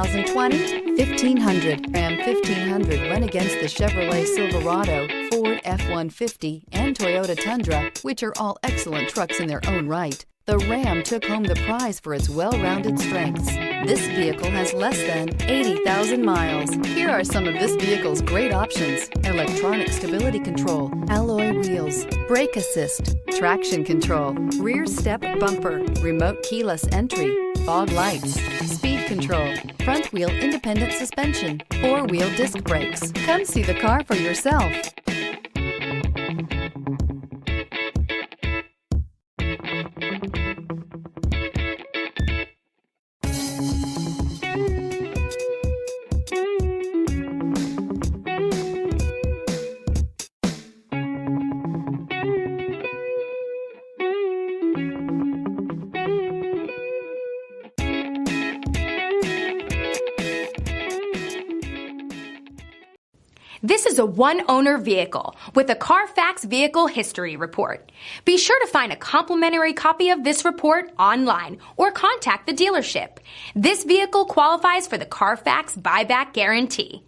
2020 1500. Ram 1500 went against the Chevrolet Silverado, Ford F-150, and Toyota Tundra, which are all excellent trucks in their own right. The Ram took home the prize for its well-rounded strengths. This vehicle has less than 80,000 miles. Here are some of this vehicle's great options: electronic stability control, alloy wheels, brake assist, traction control, rear step bumper, remote keyless entry, fog lights, speed control, front wheel independent suspension, four-wheel disc brakes. Come see the car for yourself. This is a one-owner vehicle with a CARFAX Vehicle History Report. Be sure to find a complimentary copy of this report online or contact the dealership. This vehicle qualifies for the CARFAX Buyback Guarantee.